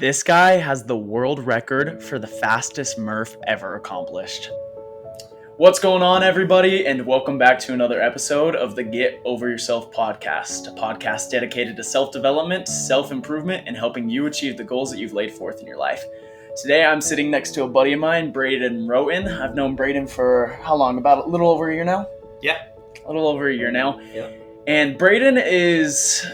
This guy has the world record for the fastest Murph ever accomplished. What's going on, everybody, and welcome back to another episode of the Get Over Yourself podcast, a podcast dedicated to self-development, self-improvement, and helping you achieve the goals that you've laid forth in your life. Today, I'm sitting next to a buddy of mine, Brayden Rhoton. I've known Brayden for how long? About a little over a year now? Yeah. A little over a year now. Yeah. And Brayden is...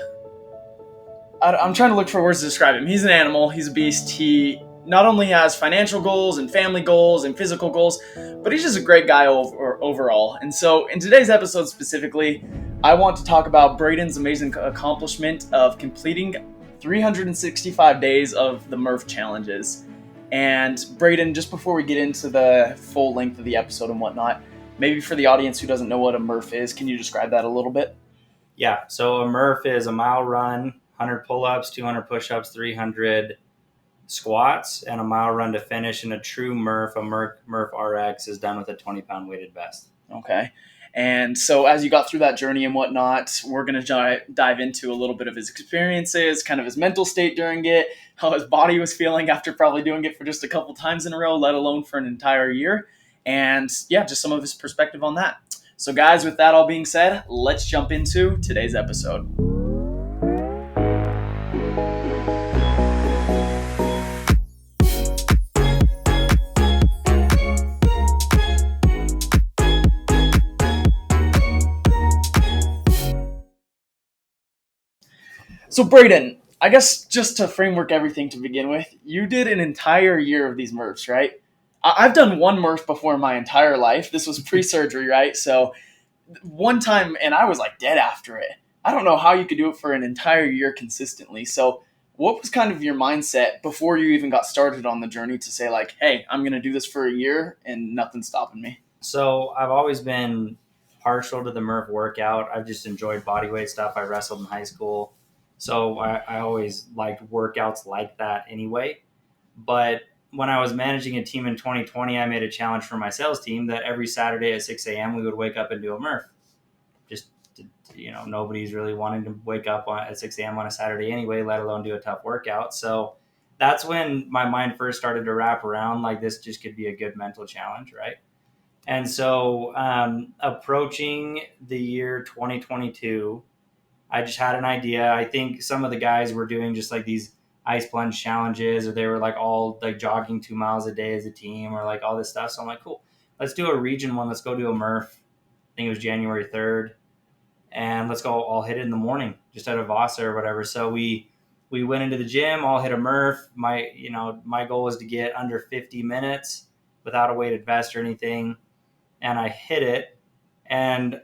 I'm trying to look for words to describe him. He's an animal. He's a beast. He not only has financial goals and family goals and physical goals, but he's just a great guy overall. And so in today's episode specifically, I want to talk about Brayden's amazing accomplishment of completing 365 days of the Murph challenges. And Brayden, just before we get into the full length of the episode and whatnot, maybe for the audience who doesn't know what a Murph is, can you describe that a little bit? Yeah. So a Murph is a mile run, 100 pull-ups, 200 push-ups, 300 squats, and a mile run to finish. And a true Murph, a Murph RX, is done with a 20-pound weighted vest. Okay. And so as you got through that journey and whatnot, we're going to dive into a little bit of his experiences, kind of his mental state during it, how his body was feeling after probably doing it for just a couple times in a row, let alone for an entire year. And yeah, just some of his perspective on that. So guys, with that all being said, let's jump into today's episode. So Brayden, I guess just to framework everything to begin with, you did an entire year of these Murphs, right? I've done one Murph before in my entire life. This was pre-surgery, right? So one time, and I was like dead after it. I don't know how you could do it for an entire year consistently. So what was kind of your mindset before you even got started on the journey to say like, hey, I'm going to do this for a year and nothing's stopping me? So I've always been partial to the Murph workout. I've just enjoyed bodyweight stuff. I wrestled in high school. So I always liked workouts like that anyway. But when I was managing a team in 2020, I made a challenge for my sales team that every Saturday at 6 a.m. we would wake up and do a Murph. Just, nobody's really wanting to wake up at 6 a.m. on a Saturday anyway, let alone do a tough workout. So that's when my mind first started to wrap around like this just could be a good mental challenge, right? And so approaching the year 2022, I just had an idea. I think some of the guys were doing just like these ice plunge challenges, or they were like all like jogging 2 miles a day as a team, or like all this stuff. So I'm like, cool, let's do a region one. Let's go do a Murph. I think it was January 3rd. And let's go all hit it in the morning, just out of Vasa or whatever. So we went into the gym, all hit a Murph. My goal was to get under 50 minutes without a weighted vest or anything. And I hit it, and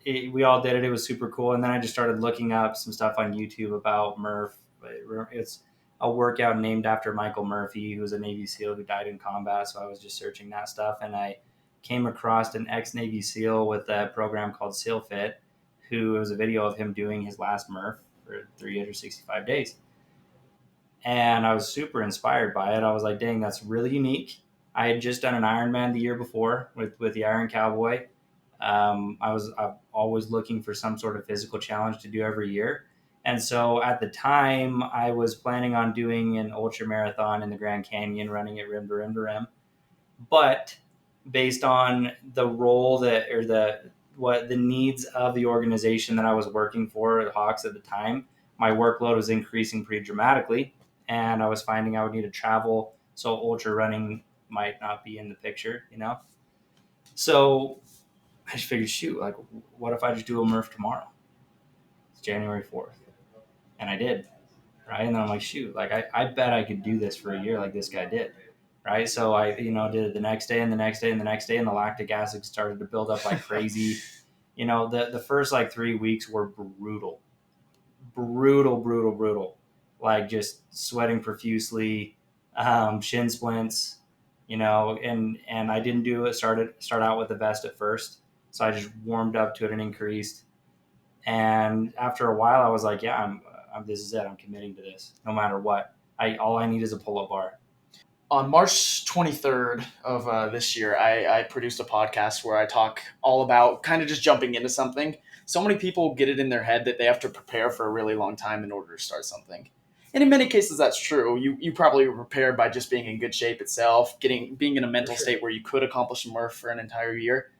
we all did it. It was super cool. And then I just started looking up some stuff on YouTube about Murph. It's a workout named after Michael Murphy, who was a Navy SEAL who died in combat. So I was just searching that stuff, and I came across an ex-Navy SEAL with a program called SEALFIT, who was a video of him doing his last Murph for 365 days. And I was super inspired by it. I was like, dang, that's really unique. I had just done an Ironman the year before with the Iron Cowboy. I'm always looking for some sort of physical challenge to do every year. And so at the time, I was planning on doing an ultra marathon in the Grand Canyon, running it rim to rim to rim. But based on the role the needs of the organization that I was working for, the Hawks at the time, my workload was increasing pretty dramatically, and I was finding I would need to travel. So ultra running might not be in the picture, So I just figured, shoot, like, what if I just do a Murph tomorrow? It's January 4th. And I did, right? And then I'm like, shoot, like, I bet I could do this for a year like this guy did, right? So I, did it the next day and the next day and the next day, and the lactic acid started to build up like crazy. The first, like, 3 weeks were brutal. Like, just sweating profusely, shin splints, and I didn't start out with the vest at first. So I just warmed up to it and increased. And after a while, I was like, yeah, this is it. I'm committing to this no matter what. All I need is a pull-up bar. On March 23rd of this year, I produced a podcast where I talk all about kind of just jumping into something. So many people get it in their head that they have to prepare for a really long time in order to start something. And in many cases, that's true. You probably were prepared by just being in good shape itself, being in a mental state where you could accomplish a Murph for an entire year.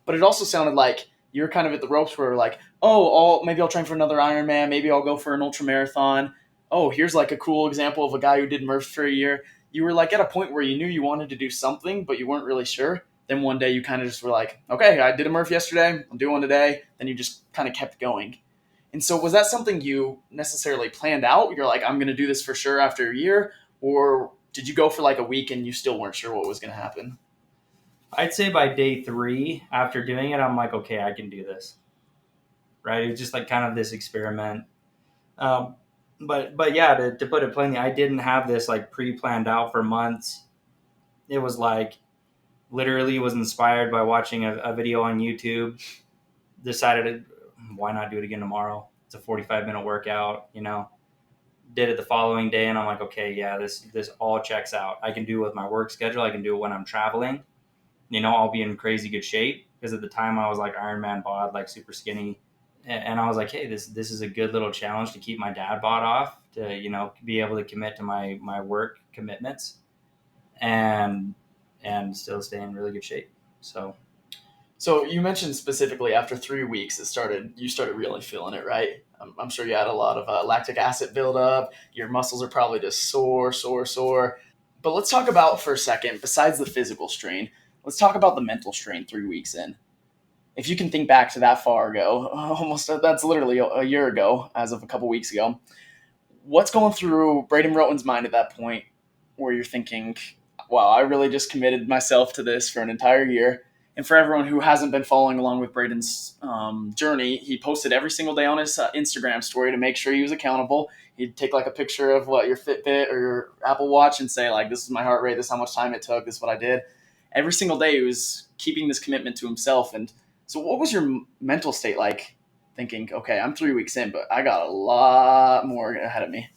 But it also sounded like you were kind of at the ropes where like, oh, maybe I'll train for another Ironman. Maybe I'll go for an ultra marathon. Oh, here's like a cool example of a guy who did Murphs for a year. You were like at a point where you knew you wanted to do something, but you weren't really sure. Then one day you kind of just were like, okay, I did a Murph yesterday. I'm doing one today. Then you just kind of kept going. And so was that something you necessarily planned out? You're like, I'm going to do this for sure after a year? Or did you go for like a week and you still weren't sure what was going to happen? I'd say by day 3 after doing it, I'm like, okay, I can do this. Right? It was just like kind of this experiment. Um, but yeah, to put it plainly, I didn't have this like pre-planned out for months. It was like literally was inspired by watching a video on YouTube. Decided why not do it again tomorrow? It's a 45-minute workout, Did it the following day, and I'm like, okay, yeah, this all checks out. I can do it with my work schedule. I can do it when I'm traveling. I'll be in crazy good shape because at the time I was like Ironman bod, like super skinny, and I was like, hey, this is a good little challenge to keep my dad bod off, to be able to commit to my work commitments, and still stay in really good shape. So you mentioned specifically after 3 weeks, you started really feeling it, right? I'm sure you had a lot of lactic acid buildup. Your muscles are probably just sore, sore, sore. But let's talk about for a second, besides the physical strain, let's talk about the mental strain 3 weeks in. If you can think back to that far ago, almost that's literally a year ago, as of a couple weeks ago. What's going through Brayden Rhoton's mind at that point where you're thinking, wow, I really just committed myself to this for an entire year? And for everyone who hasn't been following along with Brayden's journey, he posted every single day on his Instagram story to make sure he was accountable. He'd take like a picture of your Fitbit or your Apple Watch and say like, this is my heart rate, this is how much time it took, this is what I did. Every single day he was keeping this commitment to himself. And so what was your mental state like thinking, okay, I'm 3 weeks in, but I got a lot more ahead of me?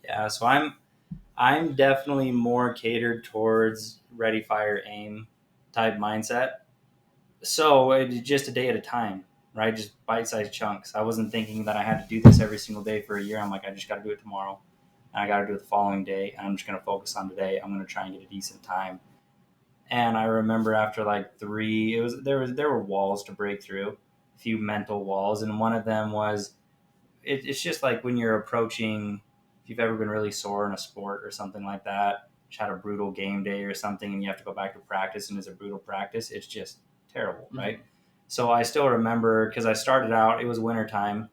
Yeah, so I'm definitely more catered towards ready, fire, aim type mindset. So it's just a day at a time, right? Just bite-sized chunks. I wasn't thinking that I had to do this every single day for a year. I'm like, I just got to do it tomorrow, and I got to do it the following day. And I'm just going to focus on today. I'm going to try and get a decent time. And I remember after like 3, there were walls to break through, a few mental walls, and one of them was it's just like when you're approaching. If you've ever been really sore in a sport or something like that, just had a brutal game day or something, and you have to go back to practice, and it's a brutal practice. It's just terrible, right? Mm-hmm. So I still remember because I started out. It was wintertime,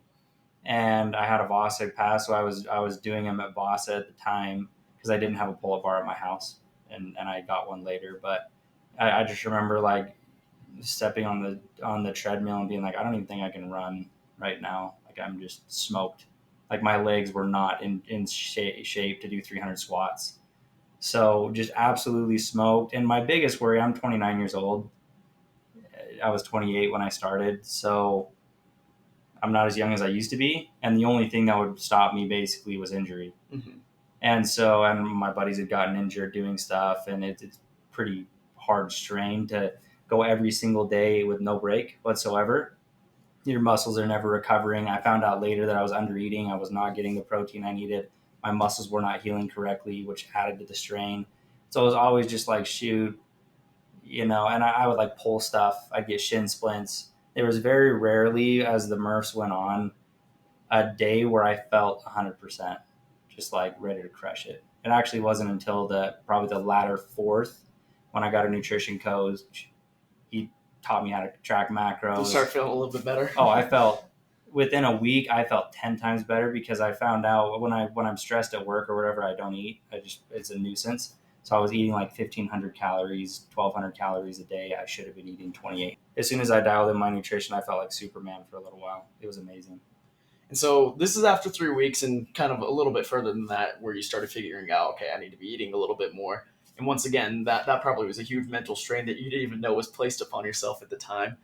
and I had a Vasa pass, so I was doing them at Vasa at the time because I didn't have a pull-up bar at my house, and I got one later. But I just remember like stepping on the treadmill and being like, I don't even think I can run right now. Like I'm just smoked. Like my legs were not in shape to do 300 squats. So just absolutely smoked. And my biggest worry, I'm 29 years old. I was 28 when I started. So I'm not as young as I used to be. And the only thing that would stop me basically was injury. Mm-hmm. And my buddies had gotten injured doing stuff, and it's pretty hard strain to go every single day with no break whatsoever. Your muscles are never recovering. I found out later that I was under eating. I was not getting the protein I needed. My muscles were not healing correctly, which added to the strain. So it was always just like, shoot, and I would like pull stuff. I'd get shin splints. There was very rarely, as the Murphs went on, a day where I felt 100%, just like ready to crush it. It actually wasn't until probably the latter fourth when I got a nutrition coach. He taught me how to track macros. You start feeling a little bit better. I felt within a week, I felt 10 times better because I found out when I'm stressed at work or whatever, I don't eat. It's a nuisance. So I was eating like 1,500 calories, 1,200 calories a day. I should have been eating 28. As soon as I dialed in my nutrition, I felt like Superman for a little while. It was amazing. And so this is after 3 weeks and kind of a little bit further than that where you started figuring out, okay, I need to be eating a little bit more. And once again, that probably was a huge mental strain that you didn't even know was placed upon yourself at the time.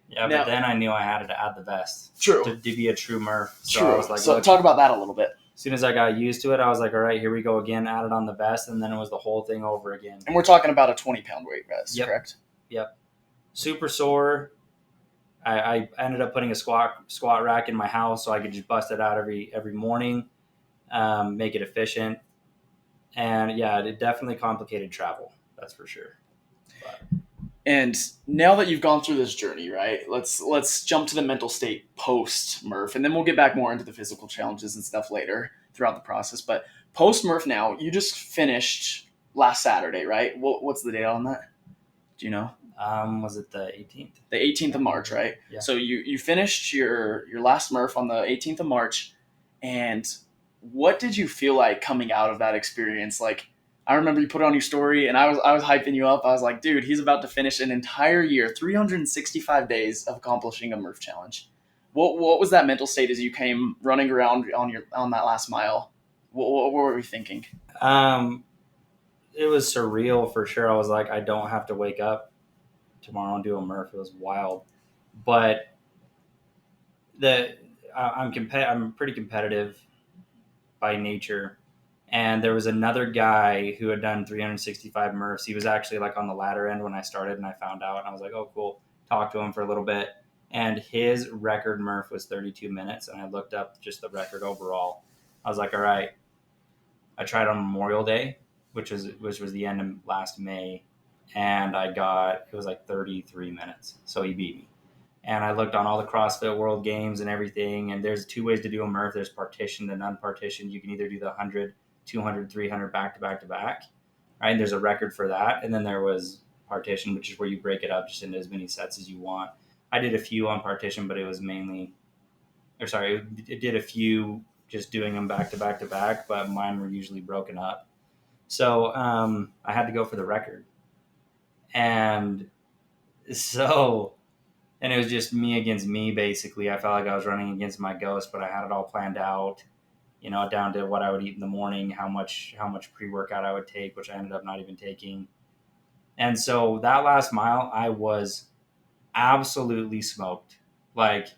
Yeah, but then I knew I had to add the best. True. To be a true Murph. So true. I was like, so talk about that a little bit. As soon as I got used to it, I was like, all right, here we go again, added on the vest, and then it was the whole thing over again. And we're talking about a 20-pound weight vest, correct? Yep. Super sore. I ended up putting a squat rack in my house so I could just bust it out every morning. make it efficient. And yeah, it definitely complicated travel. That's for sure. But And now that you've gone through this journey, right? Let's jump to the mental state post Murph, and then we'll get back more into the physical challenges and stuff later throughout the process. But post Murph, now you just finished last Saturday, right? What's the date on that? Do you know? was it the 18th? The 18th of March, right? Yeah. So you finished your last Murph on the 18th of March, and what did you feel like coming out of that experience? Like, I remember you put it on your story, and I was hyping you up. I was like, dude, he's about to finish an entire year, 365 days of accomplishing a Murph challenge. What was that mental state as you came running around on that last mile? What were we thinking? Um, it was surreal for sure. I was like, I don't have to wake up tomorrow and do a Murph. It was wild, but the I'm pretty competitive by nature. And there was another guy who had done 365 Murphs. He was actually like on the latter end when I started, and I found out, and I was like, oh, cool. Talked to him for a little bit, and his record Murph was 32 minutes. And I looked up just the record overall. I was like, all right. I tried on Memorial Day, which was the end of last May, and it was like 33 minutes. So he beat me. And I looked on all the CrossFit World Games and everything, and there's two ways to do a Murph. There's partitioned and unpartitioned. You can either do the 100, 200, 300 back to back to back, right? And there's a record for that. And then there was partition, which is where you break it up just into as many sets as you want. I did a few on partition, but it was it did a few just doing them back to back to back, but mine were usually broken up. So I had to go for the record. And so and it was just me against me, basically. I felt like I was running against my ghost, but I had it all planned out, down to what I would eat in the morning, how much pre-workout I would take, which I ended up not even taking. And so that last mile, I was absolutely smoked, like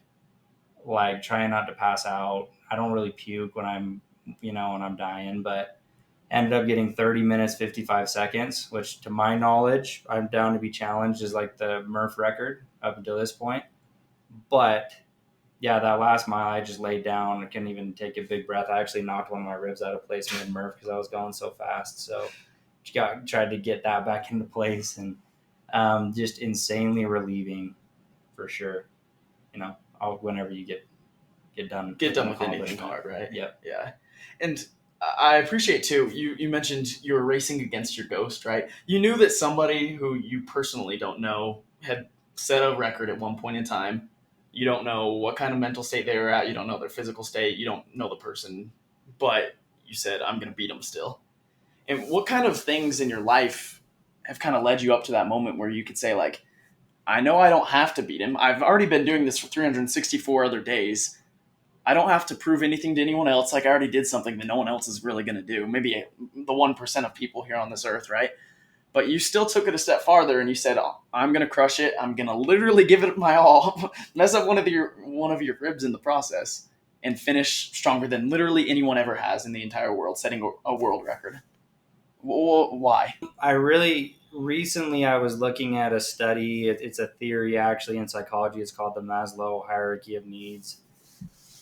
trying not to pass out. I don't really puke when I'm dying, but ended up getting 30 minutes 55 seconds, which to my knowledge I'm down to be challenged as like the Murph record up until this point. But yeah, that last mile I just laid down. I couldn't even take a big breath. I actually knocked one of my ribs out of place mid Murph because I was going so fast. So tried to get that back into place, and just insanely relieving for sure. Whenever you get done With anything hard, right? Yep. Yeah. And I appreciate too, you mentioned you were racing against your ghost, right? You knew that somebody who you personally don't know had set a record at one point in time. You don't know what kind of mental state they were at. You don't know their physical state. You don't know the person, but you said, I'm going to beat them still. And what kind of things in your life have kind of led you up to that moment where you could say, like, I know I don't have to beat him. I've already been doing this for 364 other days. I don't have to prove anything to anyone else. Like, I already did something that no one else is really going to do. Maybe the 1% of people here on this earth, right? But you still took it a step farther and you said, oh, I'm going to crush it. I'm going to literally give it my all, mess up one of your ribs in the process, and finish stronger than literally anyone ever has in the entire world, setting a world record. Why? Recently I was looking at a study. It's a theory actually in psychology. It's called the Maslow hierarchy of needs.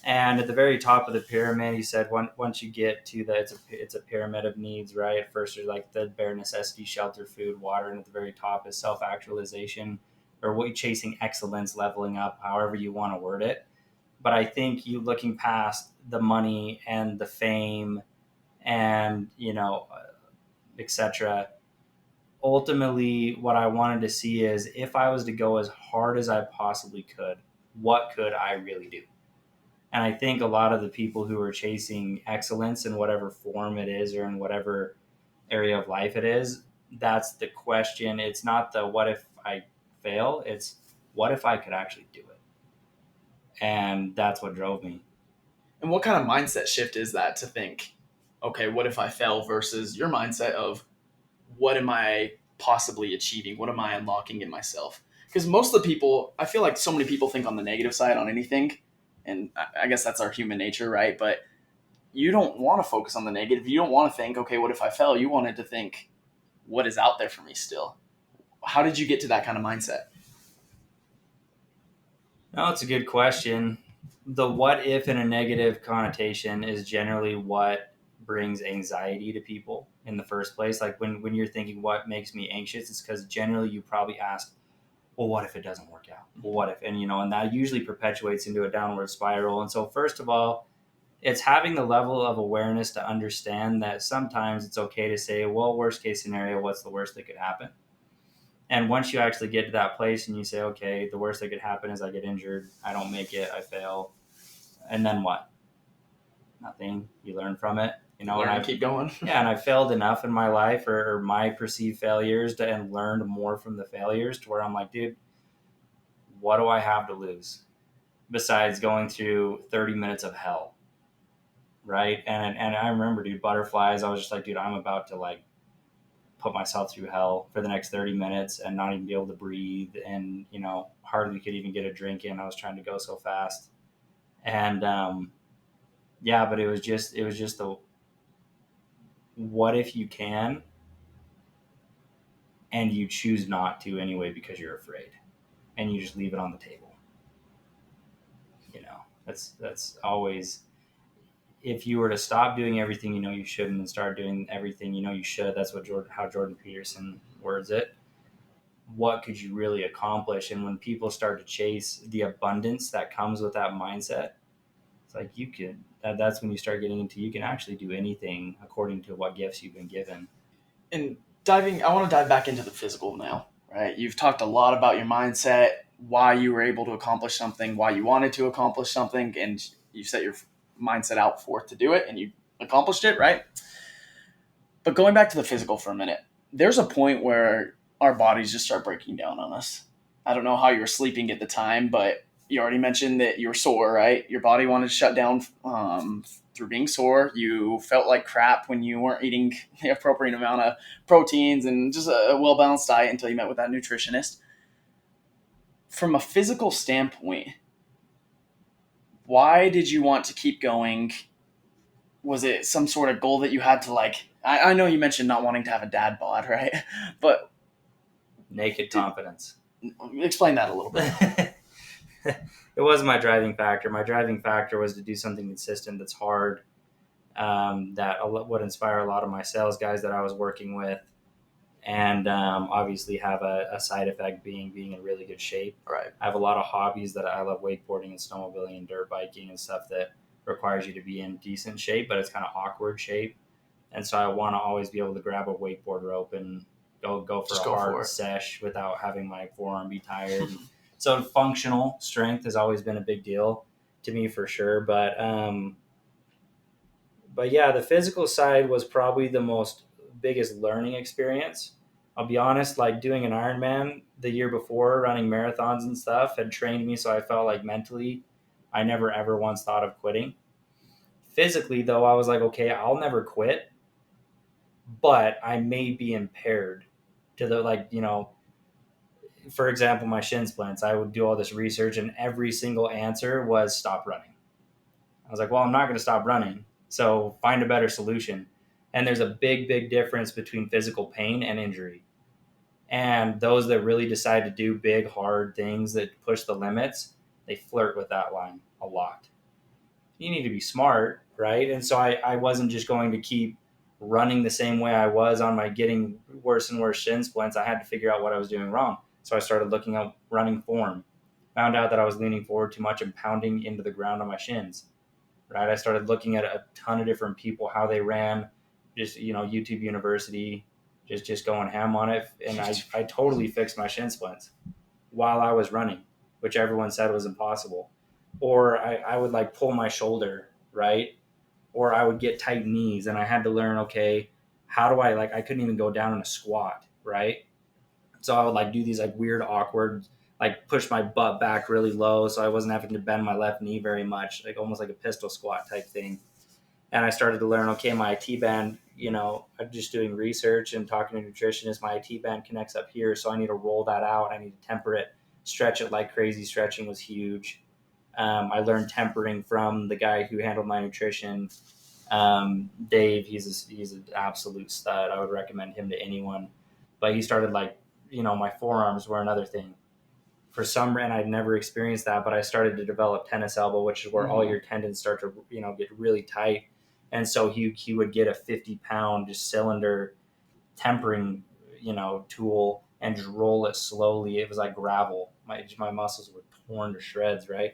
And at the very top of the pyramid, he said, once you get to it's a pyramid of needs, right? At first, there's like the bare necessity, shelter, food, water, and at the very top is self-actualization, or what chasing excellence, leveling up, however you want to word it. But I think you looking past the money and the fame, and etc. Ultimately, what I wanted to see is if I was to go as hard as I possibly could, what could I really do? And I think a lot of the people who are chasing excellence in whatever form it is or in whatever area of life it is, that's the question. It's not the what if I fail, it's what if I could actually do it? And that's what drove me. And what kind of mindset shift is that to think, okay, what if I fail versus your mindset of what am I possibly achieving? What am I unlocking in myself? Because most of the people, I feel like so many people think on the negative side on anything. And I guess that's our human nature, right? But you don't want to focus on the negative. You don't want to think, okay, what if I fail? You wanted to think, what is out there for me still? How did you get to that kind of mindset? No, it's a good question. The what if in a negative connotation is generally what brings anxiety to people in the first place. Like when you're thinking what makes me anxious, it's because generally you probably asked, well, what if it doesn't work out? Well, what if? And and that usually perpetuates into a downward spiral. And so first of all, it's having the level of awareness to understand that sometimes it's okay to say, well, worst case scenario, what's the worst that could happen? And once you actually get to that place and you say, okay, the worst that could happen is I get injured, I don't make it, I fail, and then what? Nothing. You learn from it, Learn and and keep going. yeah, and I failed enough in my life or my perceived failures and learned more from the failures to where I'm like, dude, what do I have to lose besides going through 30 minutes of hell? Right. And I remember, dude, butterflies. I was just like, dude, I'm about to like put myself through hell for the next 30 minutes and not even be able to breathe and, hardly could even get a drink in. I was trying to go so fast. And, yeah, but it was just the what if you can and you choose not to anyway because you're afraid and you just leave it on the table. That's always, if you were to stop doing everything you shouldn't and start doing everything you should. That's how Jordan Peterson words it. What could you really accomplish? And when people start to chase the abundance that comes with that mindset, it's like that's when you start getting into, you can actually do anything according to what gifts you've been given. And I want to dive back into the physical now, right? You've talked a lot about your mindset, why you were able to accomplish something, why you wanted to accomplish something, and you set your mindset out forth to do it, and you accomplished it, right? But going back to the physical for a minute, there's a point where our bodies just start breaking down on us. I don't know how you were sleeping at the time, but you already mentioned that you were sore, right? Your body wanted to shut down through being sore. You felt like crap when you weren't eating the appropriate amount of proteins and just a well balanced diet until you met with that nutritionist. From a physical standpoint, why did you want to keep going? Was it some sort of goal that you had to like? I know you mentioned not wanting to have a dad bod, right? But Naked confidence. explain that a little bit. It wasn't my driving factor. My driving factor was to do something consistent that's hard, that would inspire a lot of my sales guys that I was working with, and obviously have a side effect being in really good shape. Right. I have a lot of hobbies that I love, wakeboarding and snowmobiling and dirt biking and stuff that requires you to be in decent shape, but it's kind of awkward shape. And so I want to always be able to grab a wakeboard rope and go for Just a go hard for it. sesh without having my forearm be tired. So functional strength has always been a big deal to me for sure. But yeah, the physical side was probably the most biggest learning experience. I'll be honest, like doing an Ironman the year before, running marathons and stuff had trained me, so I felt like mentally I never ever once thought of quitting. Physically though, I was like, okay, I'll never quit, but I may be impaired to the, like, for example, my shin splints. I would do all this research and every single answer was stop running. I was like, well, I'm not going to stop running. So find a better solution. And there's a big, big difference between physical pain and injury. And those that really decide to do big, hard things that push the limits, they flirt with that line a lot. You need to be smart, right? And so I wasn't just going to keep running the same way I was on my getting worse and worse shin splints. I had to figure out what I was doing wrong. So I started looking up running form, found out that I was leaning forward too much and pounding into the ground on my shins, right? I started looking at a ton of different people, how they ran, just, YouTube University, just going ham on it. And I totally fixed my shin splints while I was running, which everyone said was impossible. Or I would like pull my shoulder, right? Or I would get tight knees and I had to learn, okay, how do I couldn't even go down in a squat, right? So I would like do these like weird, awkward, like push my butt back really low so I wasn't having to bend my left knee very much, like almost like a pistol squat type thing. And I started to learn, okay, my IT band, I'm just doing research and talking to nutritionists, my IT band connects up here, so I need to roll that out. I need to temper it, stretch it like crazy. Stretching was huge. I learned tempering from the guy who handled my nutrition, Dave. He's an absolute stud. I would recommend him to anyone. But he started my forearms were another thing. for some, and I'd never experienced that, but I started to develop tennis elbow, which is where all your tendons start to, get really tight. And so he would get a 50-pound just cylinder tempering, tool and just roll it slowly. It was like gravel. My muscles were torn to shreds, right?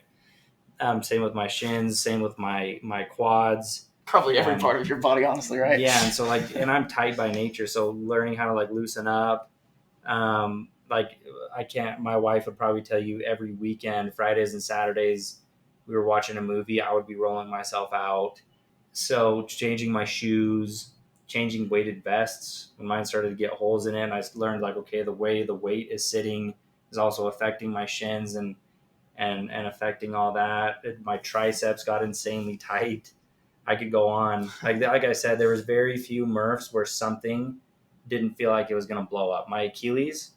Same with my shins, same with my quads. Probably every part of your body, honestly, right? Yeah, and so and I'm tight by nature, so learning how to loosen up. I can't. My wife would probably tell you every weekend, Fridays and Saturdays, we were watching a movie. I would be rolling myself out. So changing my shoes, changing weighted vests. When mine started to get holes in it, I learned okay, the way the weight is sitting is also affecting my shins and affecting all that. My triceps got insanely tight. I could go on. Like I said, there was very few Murphs where something didn't feel like it was going to blow up. My Achilles,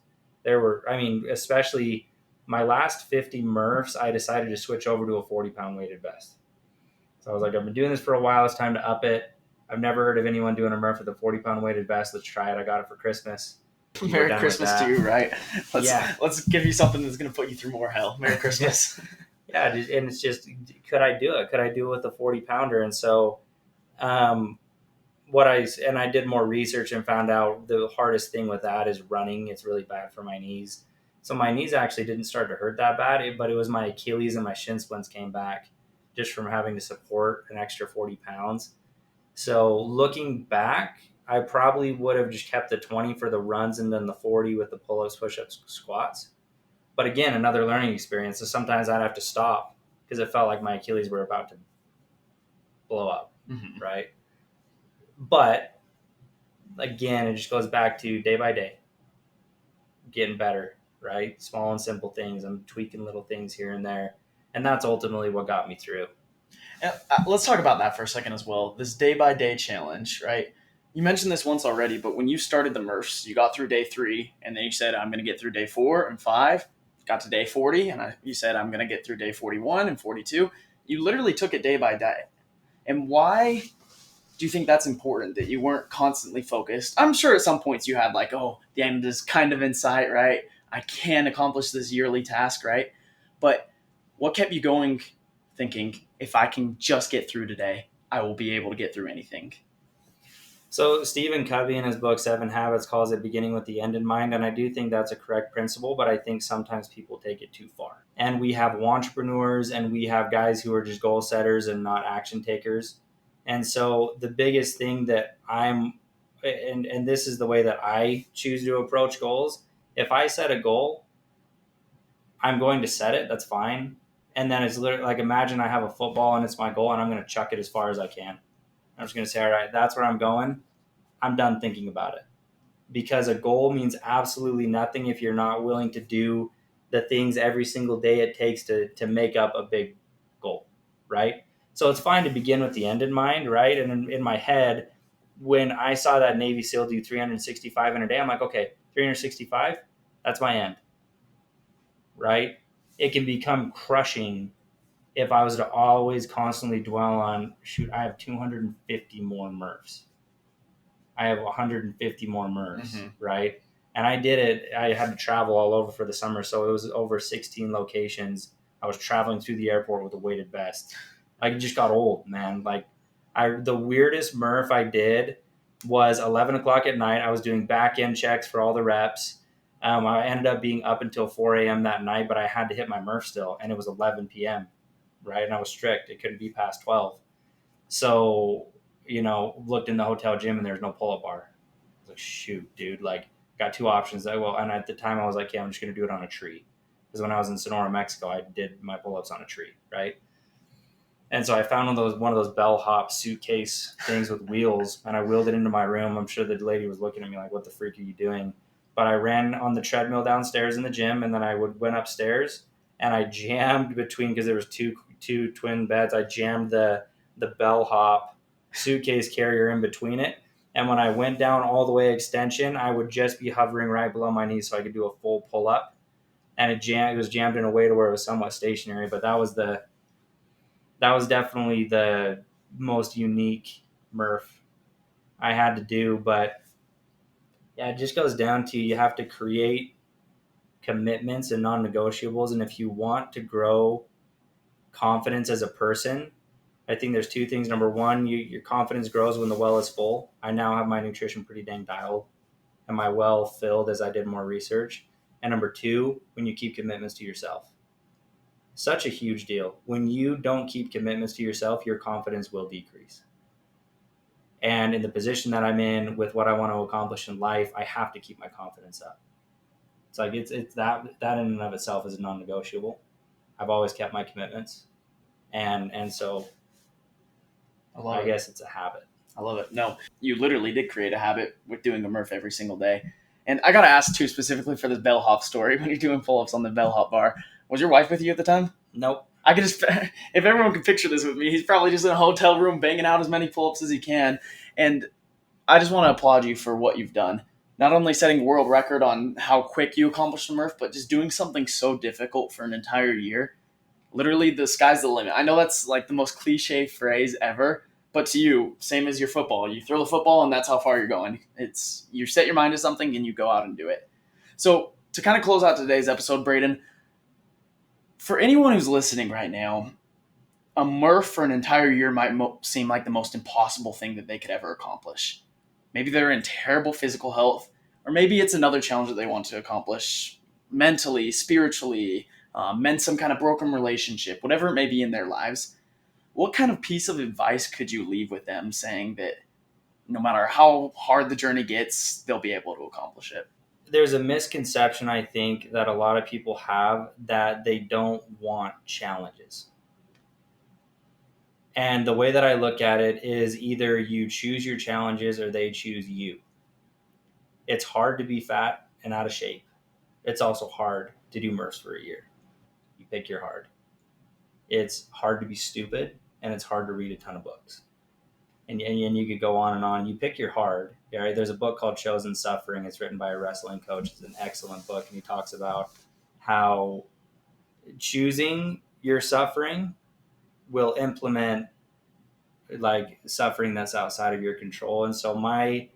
especially my last 50 Murphs, I decided to switch over to a 40-pound weighted vest. So I was like, I've been doing this for a while. It's time to up it. I've never heard of anyone doing a Murph with a 40-pound weighted vest. Let's try it. I got it for Christmas. Merry Christmas to you, right? Let's give you something that's going to put you through more hell. Merry Christmas. Yeah, and it's just, could I do it? Could I do it with a 40-pounder? And so I did more research and found out the hardest thing with that is running. It's really bad for my knees. So my knees actually didn't start to hurt that bad, but it was my Achilles and my shin splints came back just from having to support an extra 40 pounds. So looking back, I probably would have just kept the 20 for the runs and then the 40 with the pull-ups, push-ups, squats. But again, another learning experience. So sometimes I'd have to stop because it felt like my Achilles were about to blow up, right? But again, it just goes back to day by day, getting better, right? Small and simple things. I'm tweaking little things here and there. And that's ultimately what got me through. Let's talk about that for a second as well. This day-by-day challenge, right? You mentioned this once already, but when you started the Murphs, you got through day 3, and then you said, I'm going to get through day 4 and 5. Got to day 40, and you said, I'm going to get through day 41 and 42. You literally took it day by day. And why do you think that's important, that you weren't constantly focused? I'm sure at some points you had the end is kind of in sight, right? I can accomplish this yearly task, right? But what kept you going thinking, if I can just get through today, I will be able to get through anything? So Stephen Covey in his book 7 Habits calls it beginning with the end in mind, and I do think that's a correct principle, but I think sometimes people take it too far. And we have entrepreneurs and we have guys who are just goal setters and not action takers. And so the biggest thing that and this is the way that I choose to approach goals. If I set a goal, I'm going to set it, that's fine. And then it's literally imagine I have a football and it's my goal and I'm going to chuck it as far as I can. I'm just going to say, all right, that's where I'm going. I'm done thinking about it. Because a goal means absolutely nothing if you're not willing to do the things every single day it takes to make up a big goal, right? So it's fine to begin with the end in mind, right? And in my head, when I saw that Navy SEAL do 365 in a day, I'm like, okay, 365, that's my end, right? It can become crushing if I was to always constantly dwell on, I have 250 more Murphs. I have 150 more Murphs, right? And I did it. I had to travel all over for the summer, so it was over 16 locations. I was traveling through the airport with a weighted vest. I just got old, man. The weirdest Murph I did was 11 o'clock at night. I was doing back end checks for all the reps. I ended up being up until 4 a.m. that night, but I had to hit my Murph still, and it was 11 p.m., right? And I was strict. It couldn't be past 12. So, looked in the hotel gym and there's no pull-up bar. I was like, shoot, dude, got 2 options. And at the time I was like, yeah, I'm just going to do it on a tree. Because when I was in Sonora, Mexico, I did my pull-ups on a tree, right? And so I found one of those bellhop suitcase things with wheels, and I wheeled it into my room. I'm sure the lady was looking at me like, what the freak are you doing? But I ran on the treadmill downstairs in the gym, and then I went upstairs, and I jammed because there was two twin beds. I jammed the bellhop suitcase carrier in between it. And when I went down all the way extension, I would just be hovering right below my knees so I could do a full pull up. And it was jammed in a way to where it was somewhat stationary. But that was definitely the most unique Murph I had to do. But yeah, it just goes down to you have to create commitments and non-negotiables. And if you want to grow confidence as a person, I think there's two things. Number one, your confidence grows when the well is full. I now have my nutrition pretty dang dialed and my well filled as I did more research. And number two, when you keep commitments to yourself. Such a huge deal. When you don't keep commitments to yourself, your confidence will decrease. And in the position that I'm in with what I want to accomplish in life, I have to keep my confidence up. It's like it's that in and of itself is non-negotiable. I've always kept my commitments, and so I guess it's a habit. I love it. No, you literally did create a habit with doing a Murph every single day. And I got to ask, too, specifically for this bellhop story, when you're doing pull-ups on the bellhop bar, was your wife with you at the time? Nope. I could just, if everyone could picture this with me, he's probably just in a hotel room banging out as many pull-ups as he can. And I just want to applaud you for what you've done. Not only setting a world record on how quick you accomplished the Murph, but just doing something so difficult for an entire year. Literally, the sky's the limit. I know that's like the most cliche phrase ever, but to you, same as your football. You throw the football, and that's how far you're going. It's you set your mind to something, and you go out and do it. So to kind of close out today's episode, Brayden, for anyone who's listening right now, a Murph for an entire year might seem like the most impossible thing that they could ever accomplish. Maybe they're in terrible physical health, or maybe it's another challenge that they want to accomplish mentally, spiritually, mend some kind of broken relationship, whatever it may be in their lives. What kind of piece of advice could you leave with them saying that no matter how hard the journey gets, they'll be able to accomplish it? There's a misconception, I think, that a lot of people have that they don't want challenges. And the way that I look at it is either you choose your challenges or they choose you. It's hard to be fat and out of shape. It's also hard to do Murphs for a year. You pick your hard. It's hard to be stupid, and it's hard to read a ton of books. And you could go on and on. You pick your hard. Right? There's a book called Chosen Suffering. It's written by a wrestling coach. It's an excellent book, and he talks about how choosing your suffering will implement like suffering that's outside of your control. And so my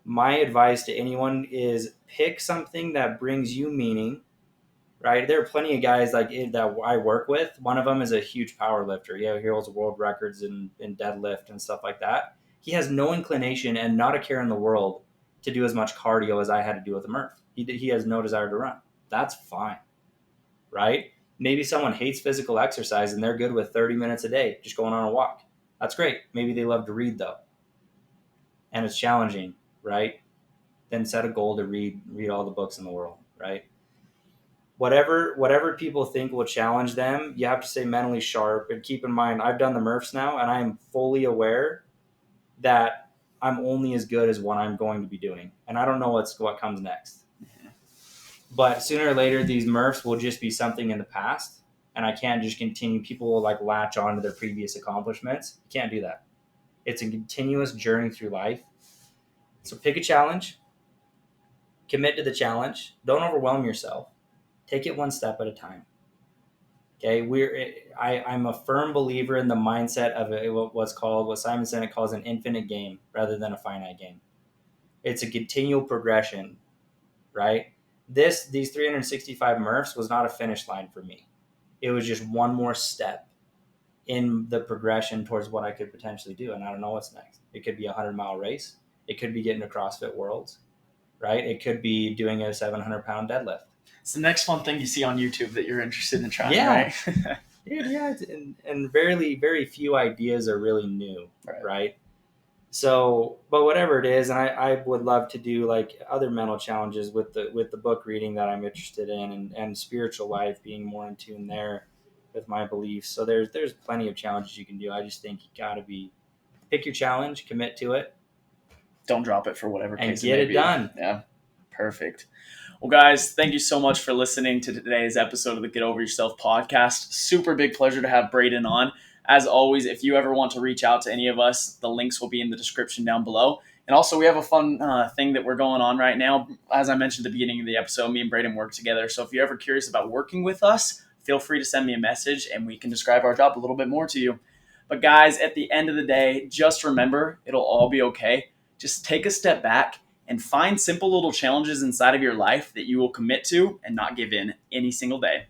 advice to anyone is pick something that brings you meaning. Right, there are plenty of guys like that I work with. One of them is a huge power lifter. Yeah, he holds world records in deadlift and stuff like that. He has no inclination and not a care in the world to do as much cardio as I had to do with the Murph. He has no desire to run. That's fine, right? Maybe someone hates physical exercise and they're good with 30 minutes a day just going on a walk. That's great. Maybe they love to read though, and it's challenging, right? Then set a goal to read all the books in the world, right? Whatever people think will challenge them, you have to stay mentally sharp and keep in mind, I've done the Murphs now and I am fully aware that I'm only as good as what I'm going to be doing. And I don't know what comes next. But sooner or later, these Murphs will just be something in the past and I can't just continue. People will like latch on to their previous accomplishments. You can't do that. It's a continuous journey through life. So pick a challenge, commit to the challenge. Don't overwhelm yourself. Take it one step at a time. Okay, I'm a firm believer in the mindset of what Simon Sinek calls an infinite game rather than a finite game. It's a continual progression, right? These 365 Murphs was not a finish line for me. It was just one more step in the progression towards what I could potentially do, and I don't know what's next. It could be a 100-mile race. It could be getting to CrossFit Worlds, right? It could be doing a 700-pound deadlift. It's the next fun thing you see on YouTube that you're interested in trying, right? Dude, yeah. And very few ideas are really new, right? So, but whatever it is, and I would love to do like other mental challenges with the book reading that I'm interested in, and spiritual life, being more in tune there with my beliefs. So there's plenty of challenges you can do. I just think you gotta pick your challenge, commit to it, don't drop it for whatever case and get it done. Yeah, perfect. Well, guys, thank you so much for listening to today's episode of the Get Over Yourself podcast. Super big pleasure to have Brayden on. As always, if you ever want to reach out to any of us, the links will be in the description down below. And also, we have a fun thing that we're going on right now. As I mentioned at the beginning of the episode, me and Brayden work together. So if you're ever curious about working with us, feel free to send me a message and we can describe our job a little bit more to you. But guys, at the end of the day, just remember, it'll all be okay. Just take a step back and find simple little challenges inside of your life that you will commit to and not give in any single day.